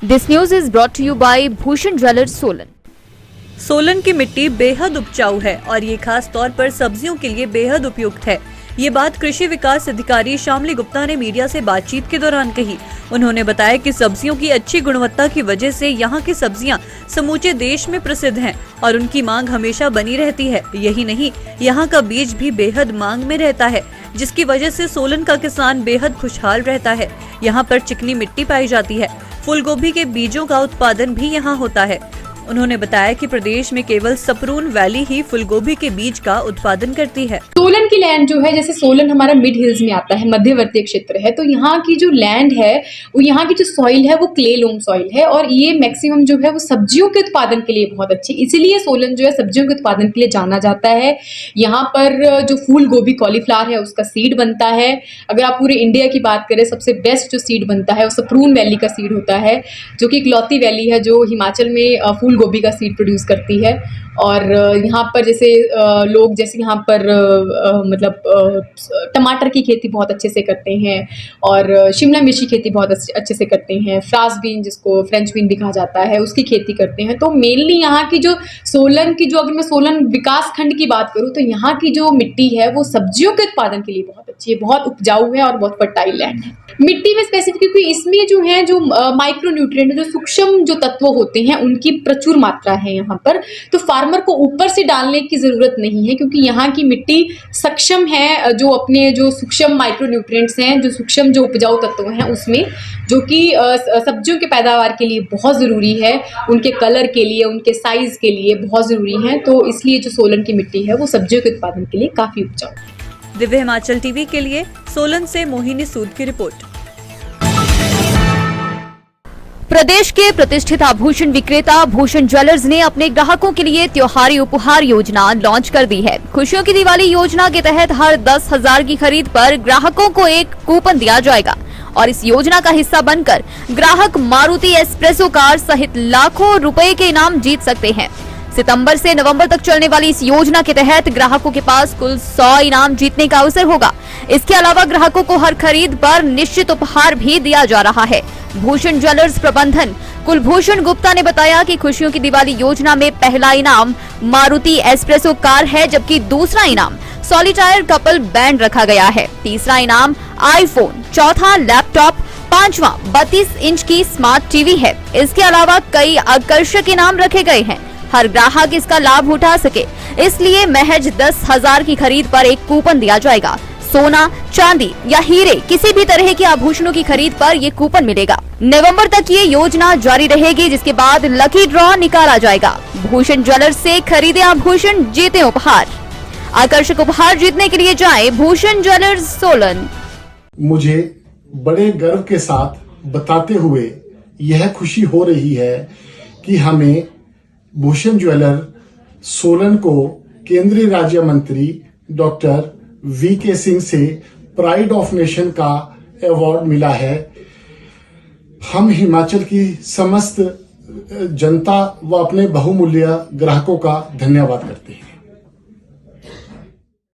This news is brought to you by Bhushan Jewellers, Solan. Solan की मिट्टी बेहद उपजाऊ है और ये खास तौर पर सब्जियों के लिए बेहद उपयुक्त है। ये बात कृषि विकास अधिकारी श्यामली गुप्ता ने मीडिया से बातचीत के दौरान कही। उन्होंने बताया कि सब्जियों की अच्छी गुणवत्ता की वजह से यहाँ की सब्जियाँ समूचे देश में प्रसिद्ध हैं और उनकी मांग हमेशा बनी रहती है। यही नहीं, यहाँ का बीज भी बेहद मांग में रहता है, जिसकी वजह से सोलन का किसान बेहद खुशहाल रहता है। यहाँ पर चिकनी मिट्टी पाई जाती है। फूल गोभी के बीजों का उत्पादन भी यहाँ होता है। उन्होंने बताया कि प्रदेश में केवल सपरून वैली ही फूलगोभी के बीज का उत्पादन करती है। सोलन की लैंड जो है, जैसे सोलन हमारा मिड हिल्स में आता है, मध्यवर्ती क्षेत्र है, तो यहाँ की जो लैंड है वो यहाँ की जो सॉइल है वो क्ले लोम सॉइल है और ये मैक्सिमम जो है वो सब्जियों के उत्पादन के लिए बहुत अच्छी, इसीलिए सोलन जो है सब्जियों के उत्पादन के लिए जाना जाता है। यहाँ पर जो फूल गोभी कॉलीफ्लावर है उसका सीड बनता है। अगर आप पूरे इंडिया की बात करें, सबसे बेस्ट जो सीड बनता है वो सपरून वैली का सीड होता है, जो कि इकलौती वैली है जो हिमाचल में फूल गोभी का सीड प्रोड्यूस करती है। और यहाँ पर जैसे लोग जैसे यहाँ पर टमाटर की खेती बहुत अच्छे से करते हैं और शिमला मिर्च की खेती बहुत अच्छे से करते हैं। फ्रांस बीन, जिसको फ्रेंच बीन भी कहा जाता है, उसकी खेती करते हैं। तो मेनली यहाँ की जो सोलन की जो, अगर मैं सोलन विकास खंड की बात करूँ तो यहाँ की जो मिट्टी है वो सब्जियों के उत्पादन के लिए बहुत अच्छी है, बहुत उपजाऊ है और बहुत फर्टाइल लैंड है। मिट्टी में स्पेसिफिक, क्योंकि इसमें जो है जो माइक्रो न्यूट्रिएंट, जो सूक्ष्म जो तत्व होते हैं उनकी प्रचुर मात्रा है यहाँ पर। तो फार्मर को ऊपर से डालने की जरूरत नहीं है, क्योंकि यहाँ की मिट्टी सक्षम है जो अपने जो सूक्ष्म माइक्रो न्यूट्रिएंट्स हैं, जो सूक्ष्म जो उपजाऊ तत्व हैं उसमें, जो कि सब्जियों के पैदावार के लिए बहुत ज़रूरी है, उनके कलर के लिए, उनके साइज के लिए बहुत ज़रूरी है। तो इसलिए जो सोलन की मिट्टी है वो सब्जियों के उत्पादन के लिए काफ़ी उपजाऊ है। दिव्य हिमाचल टीवी के लिए सोलन से मोहिनी सूद की रिपोर्ट। प्रदेश के प्रतिष्ठित आभूषण विक्रेता भूषण ज्वेलर्स ने अपने ग्राहकों के लिए त्योहारी उपहार योजना लॉन्च कर दी है। खुशियों की दिवाली योजना के तहत हर 10,000 की खरीद पर ग्राहकों को एक कूपन दिया जाएगा और इस योजना का हिस्सा बनकर ग्राहक मारुति एस्प्रेसो कार सहित लाखों रुपए के इनाम जीत सकते हैं। सितंबर से नवंबर तक चलने वाली इस योजना के तहत ग्राहकों के पास कुल 100 इनाम जीतने का अवसर होगा। इसके अलावा ग्राहकों को हर खरीद पर निश्चित उपहार भी दिया जा रहा है। भूषण ज्वेलर्स प्रबंधन कुलभूषण गुप्ता ने बताया कि खुशियों की दिवाली योजना में पहला इनाम मारुति एस्प्रेसो कार है, जबकि दूसरा इनाम सॉलिटायर कपल बैंड रखा गया है। तीसरा इनाम आईफोन, चौथा लैपटॉप, पांचवा 32 इंच की स्मार्ट टीवी है। इसके अलावा कई आकर्षक इनाम रखे गए हैं। हर ग्राहक इसका लाभ उठा सके, इसलिए महज 10,000 की खरीद पर एक कूपन दिया जाएगा। सोना, चांदी या हीरे, किसी भी तरह के आभूषणों की खरीद पर ये कूपन मिलेगा। नवंबर तक ये योजना जारी रहेगी, जिसके बाद लकी ड्रॉ निकाला जाएगा। भूषण ज्वेलर्स से खरीदे आभूषण, जीते उपहार। आकर्षक उपहार जीतने के लिए जाएं भूषण ज्वेलर्स, सोलन। मुझे बड़े गर्व के साथ बताते हुए यह खुशी हो रही है कि हमें भूषण ज्वेलर सोलन को केंद्रीय राज्य मंत्री डॉक्टर VK सिंह से प्राइड ऑफ नेशन का अवार्ड मिला है। हम हिमाचल की समस्त जनता व अपने बहुमूल्य ग्राहकों का धन्यवाद करते हैं।